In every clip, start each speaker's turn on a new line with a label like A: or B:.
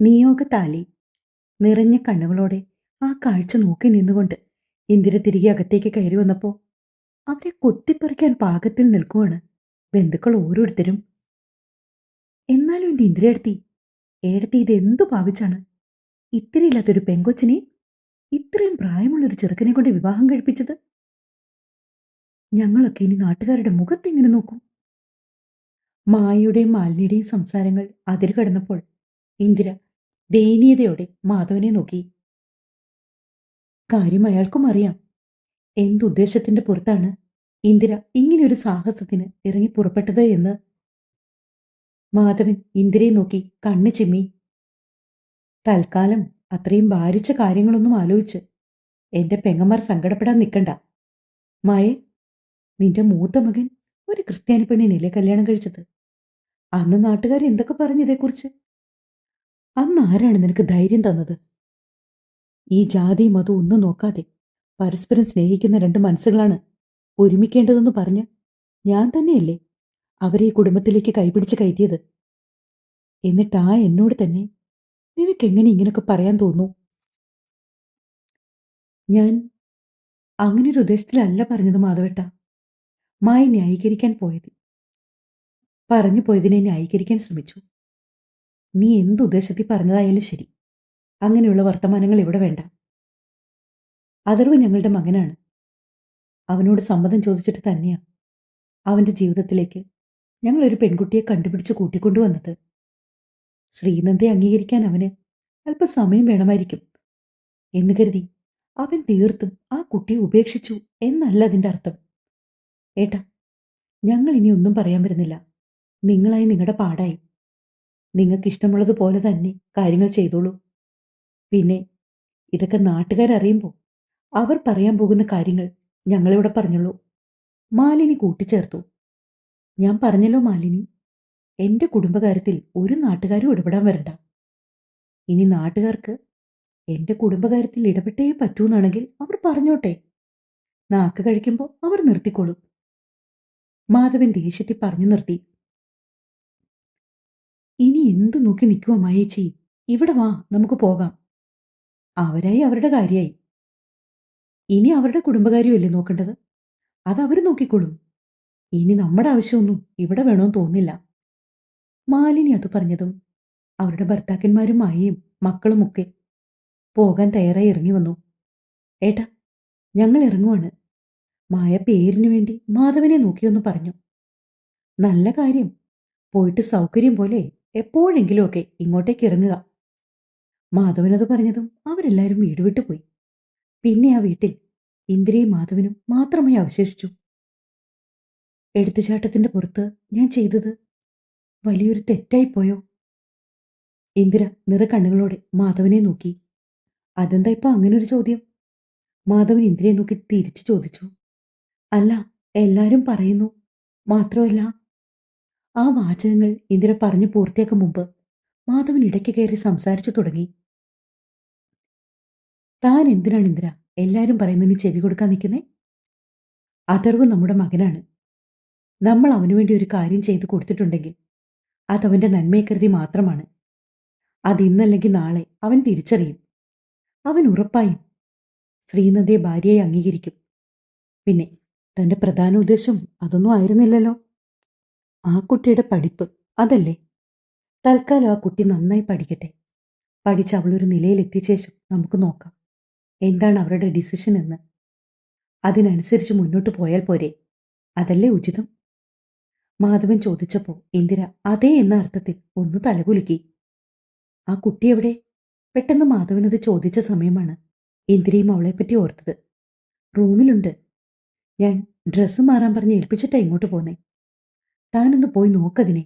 A: നിയോഗത്താലി നിറഞ്ഞ കണ്ണുകളോടെ ആ കാഴ്ച നോക്കി നിന്നുകൊണ്ട് ഇന്ദിര തിരികെ അകത്തേക്ക് കയറി വന്നപ്പോൾ അവരെ കൊത്തിപ്പറിക്കാൻ പാകത്തിൽ നിൽക്കുവാണ് ബന്ധുക്കൾ ഓരോരുത്തരും. എന്നാലും എന്റെ ഇന്ദിരയെടുത്തി ഏടത്തി ഇതെന്തു ഭാവിച്ചാണ് ഇത്തിരിയില്ലാത്തൊരു പെങ്കൊച്ചിനെ ഇത്രയും പ്രായമുള്ളൊരു ചെറുക്കനെ കൊണ്ട് വിവാഹം കഴിപ്പിച്ചത്? ഞങ്ങളൊക്കെ ഇനി നാട്ടുകാരുടെ മുഖത്തെങ്ങനെ നോക്കും? മായയുടെയും മാലിന്യയുടെയും സംസാരങ്ങൾ അതിരുകടന്നപ്പോൾ ഇന്ദിര ദയനീയതയോടെ മാധവനെ നോക്കി. കാര്യം അയാൾക്കും അറിയാം. എന്തുദ്ദേശത്തിന്റെ പുറത്താണ് ഇന്ദിര ഇങ്ങനെയൊരു സാഹസത്തിന് ഇറങ്ങി പുറപ്പെട്ടത് എന്ന്. മാധവൻ ഇന്ദിരയെ നോക്കി കണ്ണ് ചിമ്മി. തൽക്കാലം അത്രയും ഭാരിച്ച കാര്യങ്ങളൊന്നും ആലോചിച്ച് എന്റെ പെങ്ങന്മാർ സങ്കടപ്പെടാൻ നിൽക്കണ്ട. മായേ, നിന്റെ മൂത്ത മകൻ ഒരു ക്രിസ്ത്യാനി പെണ്ണിനല്ലേ കല്യാണം കഴിച്ചത്? അന്ന് നാട്ടുകാർ എന്തൊക്കെ പറഞ്ഞു ഇതേക്കുറിച്ച്? അന്ന് ആരാണ് നിനക്ക് ധൈര്യം തന്നത്? ഈ ജാതി മതം ഒന്നും നോക്കാതെ പരസ്പരം സ്നേഹിക്കുന്ന രണ്ട് മനസ്സുകളാണ് ഒരുമിക്കേണ്ടതെന്ന് പറഞ്ഞ് ഞാൻ തന്നെയല്ലേ അവരെ ഈ കുടുംബത്തിലേക്ക് കൈപിടിച്ച് കയറ്റിയത്? എന്നിട്ടാ എന്നോട് തന്നെ നിനക്കെങ്ങനെ ഇങ്ങനൊക്കെ പറയാൻ തോന്നൂ? ഞാൻ അങ്ങനൊരു ഉദ്ദേശത്തിലല്ല പറഞ്ഞത് മാധവേട്ട. മായ ന്യായീകരിക്കാൻ പറഞ്ഞു പോയതിനെ ന്യായീകരിക്കാൻ ശ്രമിച്ചു. നീ എന്തുദ്ദേശത്തിൽ പറഞ്ഞതായാലും ശരി, അങ്ങനെയുള്ള വർത്തമാനങ്ങൾ ഇവിടെ വേണ്ട. അഥർവ് ഞങ്ങളുടെ മകനാണ്. അവനോട് സമ്മതം ചോദിച്ചിട്ട് തന്നെയാ അവന്റെ ജീവിതത്തിലേക്ക് ഞങ്ങളൊരു പെൺകുട്ടിയെ കണ്ടുപിടിച്ച് കൂട്ടിക്കൊണ്ടുവന്നത്. ശ്രീനന്ദയെ അംഗീകരിക്കാൻ അവന് അല്പസമയം വേണമായിരിക്കും എന്ന് കരുതി അവൻ തീർത്തും ആ കുട്ടിയെ ഉപേക്ഷിച്ചു എന്നല്ല അതിന്റെ അർത്ഥം. ഏട്ടാ, ഞങ്ങൾ ഇനി ഒന്നും പറയാൻ വരുന്നില്ല. നിങ്ങളായി നിങ്ങളുടെ പാടായി. നിങ്ങൾക്ക് ഇഷ്ടമുള്ളതുപോലെ തന്നെ കാര്യങ്ങൾ ചെയ്തോളൂ. പിന്നെ ഇതൊക്കെ നാട്ടുകാരറിയുമ്പോൾ അവർ പറയാൻ പോകുന്ന കാര്യങ്ങൾ ഞങ്ങളിവിടെ പറഞ്ഞോളൂ. മാലിനി കൂട്ടിച്ചേർത്തു. ഞാൻ പറഞ്ഞല്ലോ മാലിനി, എന്റെ കുടുംബകാര്യത്തിൽ ഒരു നാട്ടുകാരും ഇടപെടാൻ വരണ്ട. ഇനി നാട്ടുകാർക്ക് എന്റെ കുടുംബകാര്യത്തിൽ ഇടപെട്ടേ പറ്റൂന്നാണെങ്കിൽ അവർ പറഞ്ഞോട്ടെ. നാക്ക് കഴിക്കുമ്പോൾ അവർ നിർത്തിക്കോളും. മാധവൻ ദേഷ്യത്തിൽ പറഞ്ഞു നിർത്തി. ഇനി എന്തു നോക്കി നിൽക്കുവാ മായേച്ചി? ഇവിടെ വാ, നമുക്ക് പോകാം. അവരായി അവരുടെ കാര്യമായി. ഇനി അവരുടെ കുടുംബകാര്യമല്ലേ നോക്കേണ്ടത്? അതവർ നോക്കിക്കോളും. ഇനി നമ്മുടെ ആവശ്യമൊന്നും ഇവിടെ വേണമെന്ന് തോന്നില്ല. മാലിനി അത് പറഞ്ഞതും അവരുടെ ഭർത്താക്കന്മാരും മായയും മക്കളുമൊക്കെ പോകാൻ തയ്യാറായി ഇറങ്ങി വന്നു. ഏട്ടാ, ഞങ്ങൾ ഇറങ്ങുവാണ്. മായ പേരിനു വേണ്ടി മാധവനെ നോക്കിയൊന്ന് പറഞ്ഞു. നല്ല കാര്യം. പോയിട്ട് സൗകര്യം പോലെ എപ്പോഴെങ്കിലുമൊക്കെ ഇങ്ങോട്ടേക്ക് ഇറങ്ങുക. മാധവനത് പറഞ്ഞതും അവരെല്ലാവരും വീട് വിട്ടുപോയി. പിന്നെ ആ വീട്ടിൽ ഇന്ദിരയും മാധവനും മാത്രമായി അവശേഷിച്ചു. എടുത്തുചാട്ടത്തിന്റെ പുറത്ത് ഞാൻ ചെയ്തത് വലിയൊരു തെറ്റായിപ്പോയോ? ഇന്ദിര നിറകണ്ണുകളോടെ മാധവനെ നോക്കി. അതെന്താ ഇപ്പൊ അങ്ങനൊരു ചോദ്യം? മാധവൻ ഇന്ദിരയെ നോക്കി തിരിച്ചു ചോദിച്ചു. അല്ല, എല്ലാരും പറയുന്നു. മാത്രമല്ല. ആ വാചകങ്ങൾ ഇന്ദിര പറഞ്ഞു പൂർത്തിയാക്കും മുമ്പ് മാധവൻ ഇടയ്ക്ക് കയറി സംസാരിച്ചു തുടങ്ങി. താൻ എന്തിനാണ് ഇന്ദിര എല്ലാരും പറയുന്നതിന് ചെവി കൊടുക്കാൻ നിൽക്കുന്നേ? അഥർവ് നമ്മുടെ മകനാണ്. നമ്മൾ അവനു വേണ്ടി ഒരു കാര്യം ചെയ്തു കൊടുത്തിട്ടുണ്ടെങ്കിൽ അതവന്റെ നന്മയെ കരുതി മാത്രമാണ്. അതിന്നല്ലെങ്കിൽ നാളെ അവൻ തിരിച്ചറിയും. അവൻ ഉറപ്പായും ശ്രീനന്ദയെ ഭാര്യയായി അംഗീകരിക്കും. പിന്നെ തന്റെ പ്രധാന ഉദ്ദേശം അതൊന്നും ആയിരുന്നില്ലല്ലോ. ആ കുട്ടിയുടെ പഠിപ്പ് അതല്ലേ? തൽക്കാലം ആ കുട്ടി നന്നായി പഠിക്കട്ടെ. പഠിച്ച് അവളൊരു നിലയിലെത്തിയ ശേഷം നമുക്ക് നോക്കാം എന്താണ് അവരുടെ ഡിസിഷൻ എന്ന്. അതിനനുസരിച്ച് മുന്നോട്ട് പോയാൽ പോരെ? അതല്ലേ ഉചിതം? മാധവൻ ചോദിച്ചപ്പോൾ ഇന്ദിര അതേ എന്ന അർത്ഥത്തിൽ ഒന്ന് തലകുലുക്കി. ആ കുട്ടി എവിടെ? പെട്ടെന്ന് മാധവനത് ചോദിച്ച സമയമാണ് ഇന്ദിരയും അവളെപ്പറ്റി ഓർത്തത്. റൂമിലുണ്ട്. ഞാൻ ഡ്രസ്സ് മാറാൻ പറഞ്ഞ് ഏൽപ്പിച്ചിട്ടാ ഇങ്ങോട്ട് പോന്നേ. താനൊന്ന് പോയി നോക്കതിനെ.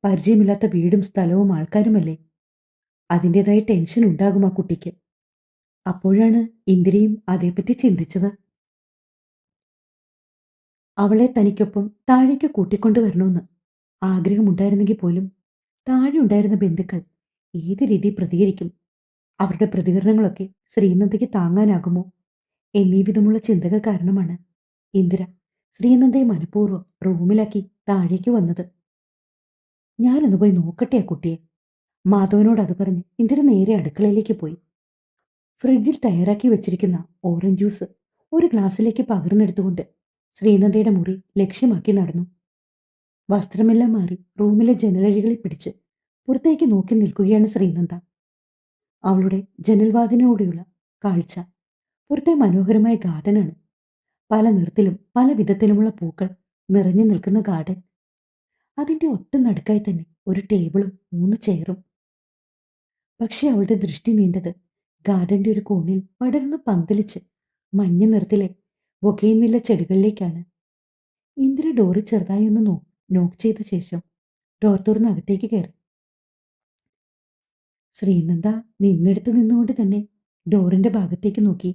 A: പരിചയമില്ലാത്ത വീടും സ്ഥലവും ആൾക്കാരുമല്ലേ. അതിൻ്റെതായ ടെൻഷൻ ഉണ്ടാകും ആ കുട്ടിക്ക്. അപ്പോഴാണ് ഇന്ദിരയും അതേപ്പറ്റി ചിന്തിച്ചത്. അവളെ തനിക്കൊപ്പം താഴേക്ക് കൂട്ടിക്കൊണ്ടുവരണമെന്ന് ആഗ്രഹമുണ്ടായിരുന്നെങ്കിൽ പോലും താഴെ ഉണ്ടായിരുന്ന ബന്ധുക്കൾ ഏത് രീതി പ്രതികരിക്കും, അവരുടെ പ്രതികരണങ്ങളൊക്കെ ശ്രീനന്ദയ്ക്ക് താങ്ങാനാകുമോ എന്നീ വിധമുള്ള ചിന്തകൾ കാരണമാണ് ഇന്ദിര ശ്രീനന്ദയെ മനഃപൂർവ്വം റൂമിലാക്കി താഴേക്ക് വന്നത്. ഞാനൊന്ന് പോയി നോക്കട്ടെ ആ കുട്ടിയെ. മാധവനോട് അത് പറഞ്ഞ് ഇന്ദിര നേരെ അടുക്കളയിലേക്ക് പോയി. ഫ്രിഡ്ജിൽ തയ്യാറാക്കി വെച്ചിരിക്കുന്ന ഓറഞ്ച് ജ്യൂസ് ഒരു ഗ്ലാസ്സിലേക്ക് പകർന്നെടുത്തുകൊണ്ട് ശ്രീനന്ദയുടെ മുറി ലക്ഷ്യമാക്കി നടന്നു. വസ്ത്രമെല്ലാം മാറി റൂമിലെ ജനലഴികളിൽ പിടിച്ച് പുറത്തേക്ക് നോക്കി നിൽക്കുകയാണ് ശ്രീനന്ദ. അവളുടെ ജനൽവാതിനോടെയുള്ള കാഴ്ച പുറത്തെ മനോഹരമായ ഗാർഡനാണ്. പല നിറത്തിലും പല വിധത്തിലുമുള്ള പൂക്കൾ നിറഞ്ഞു നിൽക്കുന്ന ഗാർഡൻ. അതിന്റെ ഒത്ത നടുക്കായി തന്നെ ഒരു ടേബിളും 3 ചെയറും. പക്ഷെ അവളുടെ ദൃഷ്ടി നീണ്ടത് ഗാർഡന്റെ ഒരു കോണിൽ പടർന്നു പന്തലിച്ച് മഞ്ഞ നിറത്തിലെ ബൊഗെയിൻവില്ല ചെടികളിലേക്കാണ്. ഇന്ദിര ഡോറ് ചെറുതായി ഒന്ന് നോക്ക് ചെയ്ത ശേഷം ഡോർ തുറന്ന് അകത്തേക്ക് കയറി. ശ്രീനന്ദ നിന്നെടുത്ത് നിന്നുകൊണ്ട് തന്നെ ഡോറിന്റെ ഭാഗത്തേക്ക് നോക്കി.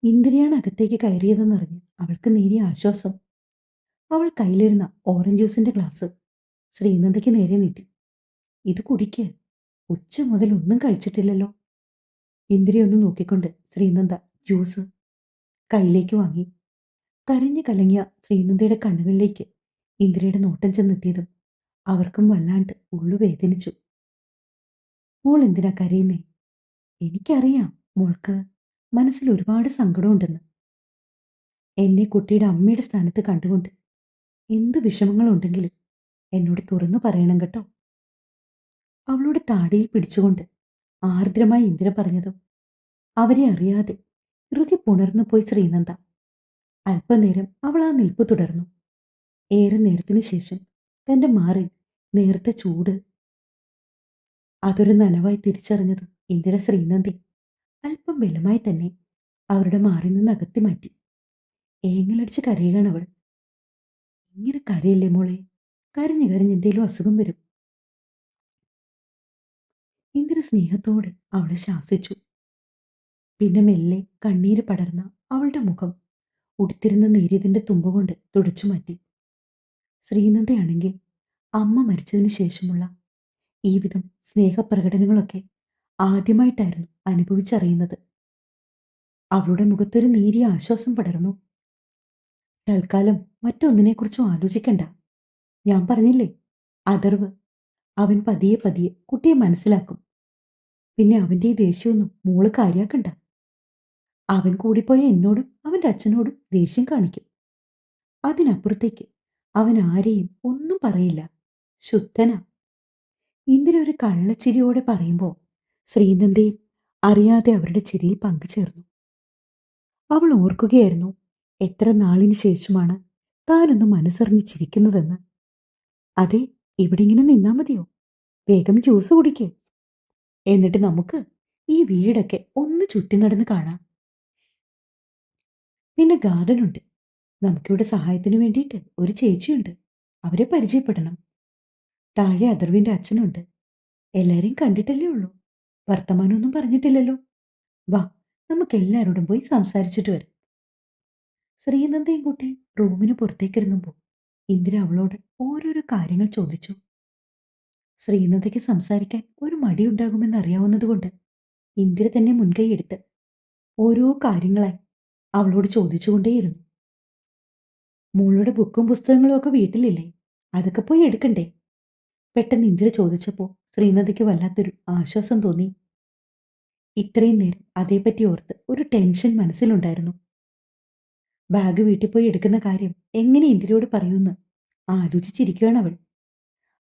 A: ഇന്ദിരയാണ് അകത്തേക്ക് കയറിയതെന്നറിഞ്ഞ് അവൾക്ക് നേരിയ ആശ്വാസം. അവൾ കയ്യിലിരുന്ന ഓറഞ്ച് ജ്യൂസിന്റെ ഗ്ലാസ് ശ്രീനന്ദയ്ക്ക് നേരെ നീട്ടി. ഇത് കുടിക്ക്, ഉച്ച മുതൽ ഒന്നും കഴിച്ചിട്ടില്ലല്ലോ. ഇന്ദിരയൊന്ന് നോക്കിക്കൊണ്ട് ശ്രീനന്ദ ജ്യൂസ് കയ്യിലേക്ക് വാങ്ങി. കരഞ്ഞു കലങ്ങിയ ശ്രീനന്ദയുടെ കണ്ണുകളിലേക്ക് ഇന്ദിരയുടെ നോട്ടം ചെന്നെത്തിയതും അവർക്കും വല്ലാണ്ട് ഉള്ളു വേദനിച്ചു. മോൾ എന്തിനാ കരയുന്നേ? എനിക്കറിയാം മോൾക്ക് മനസ്സിൽ ഒരുപാട് സങ്കടമുണ്ടെന്ന്. എന്നെ കുട്ടിയുടെ അമ്മയുടെ സ്ഥാനത്ത് കണ്ടുകൊണ്ട് എന്ത് വിഷമങ്ങളുണ്ടെങ്കിലും എന്നോട് തുറന്നു പറയണം കേട്ടോ. അവളുടെ താടിയിൽ പിടിച്ചുകൊണ്ട് ആർദ്രമായി ഇന്ദിര പറഞ്ഞതും അവരെ അറിയാതെ ഇറുകി പുണർന്നു പോയി ശ്രീനന്ദ. അല്പനേരം അവൾ ആ നിൽപ്പ് തുടർന്നു. ഏറെ നേരത്തിന് ശേഷം തന്റെ മാറിൽ നേർത്ത ചൂട് അതൊരു നനവായി തിരിച്ചറിഞ്ഞതും ഇന്ദിര ശ്രീനന്ദി അല്പം ബലമായി തന്നെ അവരുടെ മാറിൽ നിന്ന് അകത്തി മാറ്റി. ഏങ്ങലടിച്ച് കരയുകയാണവൾ. ഇങ്ങനെ കരയില്ലേ മോളെ, കരഞ്ഞു കരഞ്ഞ് എന്തേലും അസുഖം വരും. ഇന്ദിര സ്നേഹത്തോടെ അവളെ ശാസിച്ചു. പിന്നെ മെല്ലെ കണ്ണീര് പടർന്ന അവളുടെ മുഖം ഉടുത്തിരുന്ന നേരിയതിന്റെ തുമ്പുകൊണ്ട് തുടച്ചു മാറ്റി. ശ്രീനന്ദയാണെങ്കിൽ അമ്മ മരിച്ചതിന് ശേഷമുള്ള ഈ വിധം സ്നേഹപ്രകടനങ്ങളൊക്കെ ആദ്യമായിട്ടായിരുന്നു അനുഭവിച്ചറിയുന്നത്. അവളുടെ മുഖത്തൊരു നേരിയ ആശ്വാസം പടർന്നു. തൽക്കാലം മറ്റൊന്നിനെക്കുറിച്ചും ആലോചിക്കണ്ട. ഞാൻ പറഞ്ഞില്ലേ, അതർവ്. അവൻ പതിയെ പതിയെ കുട്ടിയെ മനസ്സിലാക്കും. പിന്നെ അവന്റെ ഈ ദേഷ്യമൊന്നും മോള് കാര്യാക്കണ്ട. അവൻ കൂടിപ്പോയ എന്നോടും അവന്റെ അച്ഛനോടും ദേഷ്യം കാണിക്കും. അതിനപ്പുറത്തേക്ക് അവൻ ആരെയും ഒന്നും പറയില്ല. ശുദ്ധനാ. ഇന്ദിര ഒരു കള്ളച്ചിരിയോടെ പറയുമ്പോൾ ശ്രീനന്ദയും അറിയാതെ അവരുടെ ചിരിയിൽ പങ്കുചേർന്നു. അവൾ ഓർക്കുകയായിരുന്നു എത്ര നാളിന് ശേഷമാണ് താനൊന്ന് മനസ്സറിഞ്ഞ് ചിരിക്കുന്നതെന്ന്. അതെ, ഇവിടെ ഇങ്ങനെ നിന്നാ മതിയോ? വേഗം ജ്യൂസ് കുടിക്കേ, എന്നിട്ട് നമുക്ക് ഈ വീടൊക്കെ ഒന്ന് ചുറ്റി നടന്ന് കാണാം. പിന്നെ ഗാർഡനുണ്ട്. നമുക്കിവിടെ സഹായത്തിന് വേണ്ടിയിട്ട് ഒരു ചേച്ചിയുണ്ട്. അവരെ പരിചയപ്പെടണം. താഴെ അഥർവിന്റെ അച്ഛനുണ്ട്. എല്ലാരെയും കണ്ടിട്ടല്ലേ ഉള്ളൂ. വർത്തമാനമൊന്നും പറഞ്ഞിട്ടില്ലല്ലോ. വാ, നമുക്ക് എല്ലാവരോടും പോയി സംസാരിച്ചിട്ട് വരാം. ശ്രീനന്ദയും കുട്ടി റൂമിന് പുറത്തേക്ക് ഇറങ്ങുമ്പോൾ ഇന്ദിര അവളോട് ഓരോരോ കാര്യങ്ങൾ ചോദിച്ചു. ശ്രീനന്ദയ്ക്ക് സംസാരിക്കാൻ ഒരു മടിയുണ്ടാകുമെന്ന് അറിയാവുന്നതുകൊണ്ട് ഇന്ദിര തന്നെ മുൻകൈയെടുത്ത് ഓരോ കാര്യങ്ങളായി അവളോട് ചോദിച്ചുകൊണ്ടേയിരുന്നു. മോളുടെ ബുക്കും പുസ്തകങ്ങളും ഒക്കെ വീട്ടിലില്ലേ? അതൊക്കെ പോയി എടുക്കണ്ടേ? പെട്ടെന്ന് ഇന്ദിര ചോദിച്ചപ്പോൾ ശ്രീനന്ദയ്ക്ക് വല്ലാത്തൊരു ആശ്വാസം തോന്നി. ഇത്രയും നേരം അതേപ്പറ്റി ഓർത്ത് ഒരു ടെൻഷൻ മനസ്സിലുണ്ടായിരുന്നു. ബാഗ് വീട്ടിൽ പോയി എടുക്കുന്ന കാര്യം എങ്ങനെ ഇന്ദിരയോട് പറയുമെന്ന് ആലോചിച്ചിരിക്കുകയാണ് അവൾ.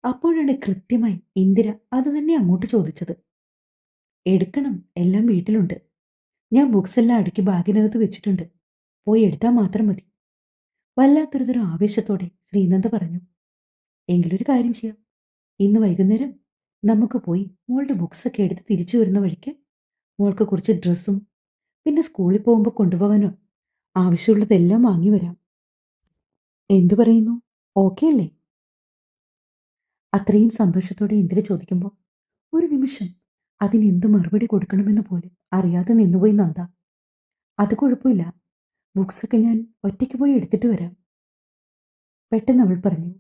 A: അപ്പോഴാണ് കൃത്യമായി ഇന്ദിര അത് തന്നെ അങ്ങോട്ട് ചോദിച്ചത്. എടുക്കണം, എല്ലാം വീട്ടിലുണ്ട്. ഞാൻ ബുക്സ് എല്ലാം അടുക്കി ബാഗിനകത്ത് വെച്ചിട്ടുണ്ട്. പോയി എടുത്താൽ മാത്രം മതി. വല്ലാത്തൊരു ആവേശത്തോടെ ശ്രീനന്ദ പറഞ്ഞു. എങ്കിലൊരു കാര്യം ചെയ്യാം. ഇന്ന് വൈകുന്നേരം നമുക്ക് പോയി മോളുടെ ബുക്സൊക്കെ എടുത്ത് തിരിച്ചു വരുന്ന വഴിക്ക് മോൾക്ക് കുറച്ച് ഡ്രസ്സും പിന്നെ സ്കൂളിൽ പോകുമ്പോൾ കൊണ്ടുപോകാനോ ആവശ്യമുള്ളതെല്ലാം വാങ്ങി വരാം. എന്തു പറയുന്നു? ഓക്കെ അല്ലേ? അത്രയും സന്തോഷത്തോടെ ഇന്ദിര ചോദിക്കുമ്പോൾ ഒരു നിമിഷം അതിനെന്ത് മറുപടി കൊടുക്കണമെന്ന് പോലും അറിയാതെ നിന്നുപോയി നന്ദ. അത് കുഴപ്പമില്ല, ബുക്സൊക്കെ ഞാൻ ഒറ്റയ്ക്ക് പോയി എടുത്തിട്ട് വരാം. പെട്ടെന്ന് അവൾ പറഞ്ഞു.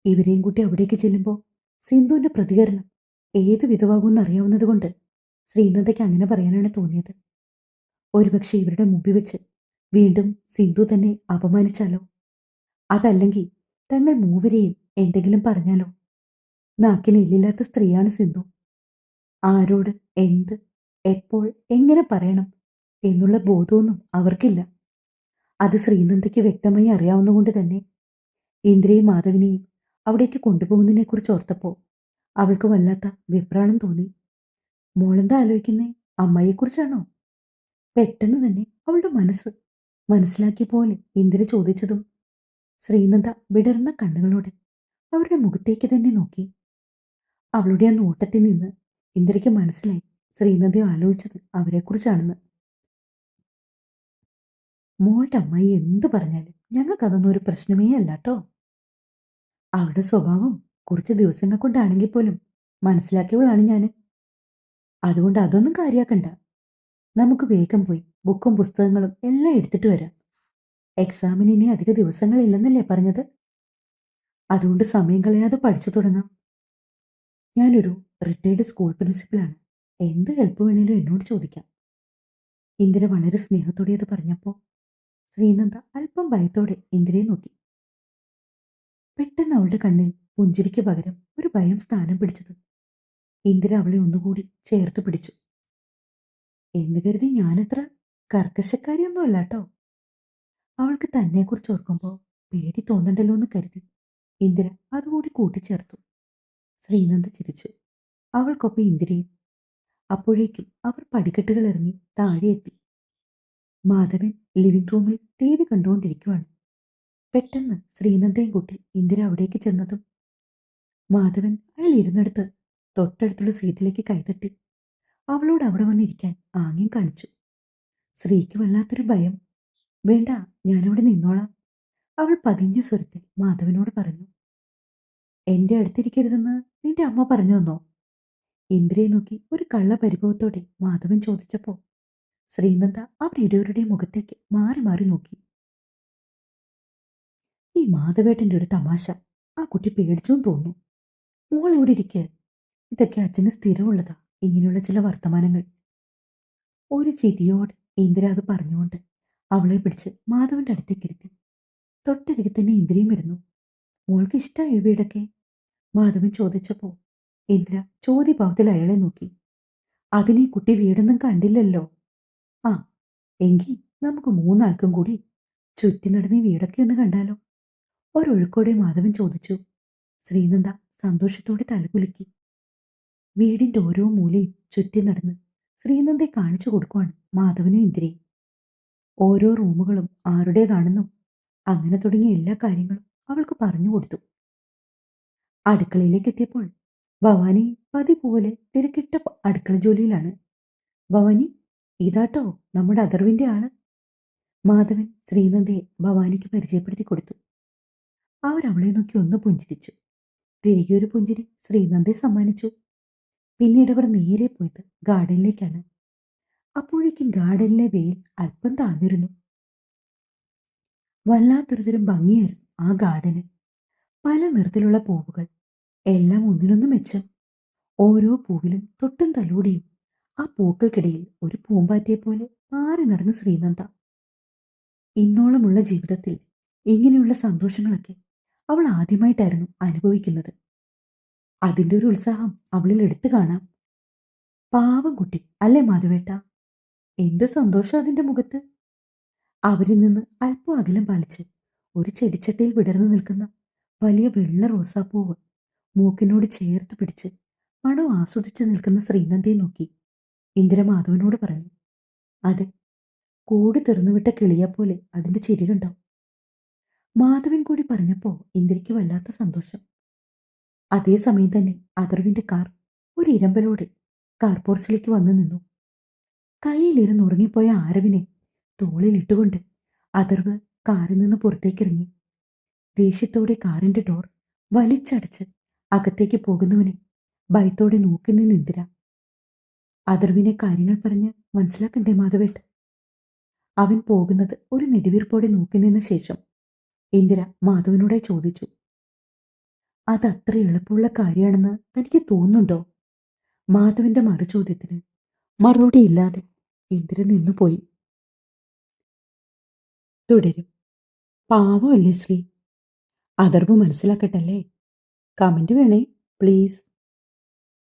A: ഇവരെയും കൂട്ടി അവിടേക്ക് ചെല്ലുമ്പോൾ സിന്ധുവിന്റെ പ്രതികരണം ഏത് വിധമാകുമെന്ന് അറിയാവുന്നതുകൊണ്ട് ശ്രീനന്ദയ്ക്ക് അങ്ങനെ പറയാനാണ് തോന്നിയത്. ഒരുപക്ഷെ ഇവരുടെ മുമ്പിൽ വെച്ച് വീണ്ടും സിന്ധു തന്നെ അപമാനിച്ചാലോ? അതല്ലെങ്കിൽ തങ്ങൾ മൂവരെയും എന്തെങ്കിലും പറഞ്ഞാലോ? നാക്കിന് എല്ലില്ലാത്ത സ്ത്രീയാണ് സിന്ധു. ആരോട്, എന്ത്, എപ്പോൾ, എങ്ങനെ പറയണം എന്നുള്ള ബോധമൊന്നും അവർക്കില്ല. അത് ശ്രീനന്ദയ്ക്ക് വ്യക്തമായി അറിയാവുന്നതുകൊണ്ട് തന്നെ ഇന്ദ്രയെയും മാധവിനെയും അവിടേക്ക് കൊണ്ടുപോകുന്നതിനെക്കുറിച്ച് ഓർത്തപ്പോൾ അവൾക്ക് വല്ലാത്ത വെപ്രാളം തോന്നി. മോളെന്താ ആലോചിക്കുന്നേ? അമ്മയെക്കുറിച്ചാണോ? പെട്ടെന്ന് തന്നെ അവളുടെ മനസ്സ് മനസ്സിലാക്കിയ പോലെ ഇന്ദിര ചോദിച്ചതും ശ്രീനന്ദ വിടർന്ന കണ്ണുകളോടെ അവരുടെ മുഖത്തേക്ക് തന്നെ നോക്കി. അവളുടെ ആ നോട്ടത്തിൽ നിന്ന് ഇന്ദിരയ്ക്ക് മനസ്സിലായി ശ്രീനന്ദ ആലോചിച്ചത് അവരെക്കുറിച്ചാണെന്ന്. മോളുടെ അമ്മായി എന്തു പറഞ്ഞാലും ഞങ്ങൾക്കതൊന്നും ഒരു പ്രശ്നമേ അല്ലാട്ടോ. അവളുടെ സ്വഭാവം കുറച്ച് ദിവസങ്ങൾ കൊണ്ടാണെങ്കിൽ പോലും മനസ്സിലാക്കിയവളാണ് ഞാൻ. അതുകൊണ്ട് അതൊന്നും കാര്യാക്കണ്ട. നമുക്ക് വേഗം പോയി ബുക്കും പുസ്തകങ്ങളും എല്ലാം എടുത്തിട്ട് വരാം. എക്സാമിന് ഇനി അധിക ദിവസങ്ങളില്ലെന്നല്ലേ പറഞ്ഞത്? അതുകൊണ്ട് സമയം കളയാതെ പഠിച്ചു തുടങ്ങാം. ഞാനൊരു റിട്ടയർഡ് സ്കൂൾ പ്രിൻസിപ്പലാണ്. എന്ത് ഹെൽപ്പ് വേണേലും എന്നോട് ചോദിക്കാം. ഇന്ദിര വളരെ സ്നേഹത്തോടെ അത് പറഞ്ഞപ്പോൾ ശ്രീനന്ദ അല്പം ഭയത്തോടെ ഇന്ദിരയെ നോക്കി. പെട്ടെന്ന് അവളുടെ കണ്ണിൽ പുഞ്ചിരിക്ക് പകരം ഒരു ഭയം സ്ഥാനം പിടിച്ചത്. ഇന്ദിര അവളെ ഒന്നുകൂടി ചേർത്ത് പിടിച്ചു. എന്ന് കരുതി ഞാനത്ര കർക്കശക്കാരിയൊന്നും അല്ലാട്ടോ. അവൾക്ക് തന്നെക്കുറിച്ച് ഓർക്കുമ്പോൾ പേടി തോന്നണ്ടല്ലോ എന്ന് കരുതി ഇന്ദിര അതുകൂടി കൂട്ടിച്ചേർത്തു. ശ്രീനന്ദ ചിരിച്ചു. അവൾക്കൊപ്പം ഇന്ദിരയും. അപ്പോഴേക്കും അവർ പടിക്കെട്ടുകൾ ഇറങ്ങി താഴെ എത്തി. മാധവൻ ലിവിംഗ് റൂമിൽ ടി വി കണ്ടുകൊണ്ടിരിക്കുവാണ്. പെട്ടെന്ന് ശ്രീനന്ദയും കൂട്ടി ഇന്ദിര അവിടേക്ക് ചെന്നതും മാധവൻ അയാൾ ഇരുന്നിടത്ത് തൊട്ടടുത്തുള്ള സീറ്റിലേക്ക് കൈതട്ടി അവളോട് അവിടെ വന്നിരിക്കാൻ ആംഗ്യം കാണിച്ചു. സ്ത്രീക്ക് വല്ലാത്തൊരു ഭയം. വേണ്ട, ഞാനവിടെ നിന്നോളാം, അവൾ പതിഞ്ഞ സ്വരത്തിൽ മാധവനോട് പറഞ്ഞു. എന്റെ അടുത്തിരിക്കരുതെന്ന് നിന്റെ അമ്മ പറഞ്ഞു തന്നോ? ഇന്ദിരയെ നോക്കി ഒരു കള്ള പരിഭവത്തോടെ മാധവൻ ചോദിച്ചപ്പോ ശ്രീനന്ദ അവരിരുവരുടെയും മുഖത്തേക്ക് മാറി മാറി നോക്കി. ഈ മാധവേട്ടന്റെ ഒരു തമാശ. ആ കുട്ടി പേടിച്ചും തോന്നുന്നു. മോൾ ഇവിടെ ഇരിക്കുക. ഇതൊക്കെ അച്ഛന് സ്ഥിരമുള്ളതാ, ഇങ്ങനെയുള്ള ചില വർത്തമാനങ്ങൾ. ഒരു ചിരിയോടെ ഇന്ദിര അത് പറഞ്ഞുകൊണ്ട് അവളെ പിടിച്ച് മാധവന്റെ അടുത്തേക്ക് ഇരുത്തി. തൊട്ടരികെ തന്നെ ഇന്ദിരയും വരുന്നു. മോൾക്ക് ഇഷ്ടമായ വീടൊക്കെ? മാധവൻ ചോദിച്ചപ്പോ ഇന്ദിര ചോദ്യഭാവത്തിൽ അയാളെ നോക്കി. അതിനീ കുട്ടി വീടൊന്നും കണ്ടില്ലല്ലോ. ആ, എങ്കിൽ നമുക്ക് മൂന്നാൾക്കും കൂടി ചുറ്റി നടന്ന് ഈ വീടൊക്കെ ഒന്ന് കണ്ടാലോ? ഒരൊഴുക്കോടെ മാധവൻ ചോദിച്ചു. ശ്രീനന്ദ സന്തോഷത്തോടെ തലകുലുക്കി. വീടിന്റെ ഓരോ മൂലയും ചുറ്റി നടന്ന് ശ്രീനന്ദയെ കാണിച്ചു കൊടുക്കുവാണ് മാധവനും ഇന്ദിരയും. ഓരോ റൂമുകളും ആരുടേതാണെന്നും അങ്ങനെ തുടങ്ങിയ എല്ലാ കാര്യങ്ങളും അവൾക്ക് പറഞ്ഞു കൊടുത്തു. അടുക്കളയിലേക്ക് എത്തിയപ്പോൾ ഭവാനി പതിപോലെ തിരക്കിട്ട അടുക്കള ജോലിയിലാണ്. ഭവാനി, ഇതാട്ടോ നമ്മുടെ അഥർവിന്റെ ആള്. മാധവൻ ശ്രീനന്ദയെ ഭവാനിക്ക് പരിചയപ്പെടുത്തി കൊടുത്തു. അവരവളെ നോക്കി ഒന്ന് പുഞ്ചിരിച്ചു. തിരികെ ഒരു പുഞ്ചിരി ശ്രീനന്ദയെ സമ്മാനിച്ചു. പിന്നീട് അവർ നേരെ പോയത് ഗാർഡനിലേക്കാണ്. അപ്പോഴേക്കും ഗാർഡനിലെ വെയിൽ അല്പം താന്നിരുന്നു. വല്ലാത്തൊരുതരം ഭംഗിയായിരുന്നു ആ ഗാർഡന്. പല നിറത്തിലുള്ള പൂവുകൾ, എല്ലാം ഒന്നിനൊന്നും മെച്ചം. ഓരോ പൂവിലും തൊട്ടും തലോടിയും ആ പൂക്കൾക്കിടയിൽ ഒരു പൂമ്പാറ്റയെ പോലെ മാറി നടന്ന ശ്രീനന്ദ. ഇന്നോളമുള്ള ജീവിതത്തിൽ ഇങ്ങനെയുള്ള സന്തോഷങ്ങളൊക്കെ അവൾ ആദ്യമായിട്ടായിരുന്നു അനുഭവിക്കുന്നത്. അതിൻ്റെ ഒരു ഉത്സാഹം അവളിൽ എടുത്തു കാണാം. പാവം കുട്ടി അല്ലേ മാധവേട്ട? എന്ത് സന്തോഷം അതിന്റെ മുഖത്ത്! അവരിൽ നിന്ന് അല്പം അകലം പാലിച്ച് ഒരു ചെടിച്ചട്ടിയിൽ വിടർന്നു നിൽക്കുന്ന വലിയ വെള്ള റോസാപ്പൂവ് മൂക്കിനോട് ചേർത്ത് പിടിച്ച് മണം ആസ്വദിച്ചു നിൽക്കുന്ന ശ്രീനന്ദയെ നോക്കി ഇന്ദിര മാധവനോട് പറഞ്ഞു. അതെ, കൂട് തുറന്നുവിട്ട കിളിയെപ്പോലെ അതിന്റെ ചിരി കണ്ടോ? മാധവൻ കൂടി പറഞ്ഞപ്പോ ഇന്ദിരയ്ക്ക് വല്ലാത്ത സന്തോഷം. അതേസമയം തന്നെ അഥർവിന്റെ കാർ ഒരു ഇരമ്പലോടെ കാർ പോർച്ചിലേക്ക് വന്നു നിന്നു. കയ്യിലിരുന്ന് ഉറങ്ങിപ്പോയ ആരവിനെ തോളിലിട്ടുകൊണ്ട് അഥർവ് കാറിൽ നിന്ന് പുറത്തേക്കിറങ്ങി. ദേഷ്യത്തോടെ കാറിന്റെ ഡോർ വലിച്ചടച്ച് അകത്തേക്ക് പോകുന്നവനെ ഭയത്തോടെ നോക്കി നിന്ന് ഇന്ദിര. അഥർവിനെ കാര്യങ്ങൾ പറഞ്ഞ് മനസ്സിലാക്കണ്ടേ മാധവേട്ട്? അവൻ പോകുന്നത് ഒരു നെടുവീർപ്പോടെ നോക്കി നിന്ന ശേഷം ഇന്ദിര മാധവനോടെ ചോദിച്ചു. അതത്ര എളുപ്പമുള്ള കാര്യമാണെന്ന് തനിക്ക് തോന്നുന്നുണ്ടോ? മാധവന്റെ മറുചോദ്യത്തിന് മറുപടിയില്ലാതെ ഇന്ദിര നിന്നുപോയി. തുടരും. പാവമല്ലേ ശ്രീ? അഥർവ് മനസ്സിലാക്കട്ടല്ലേ? കമന്റ് വേണേ. പ്ലീസ്.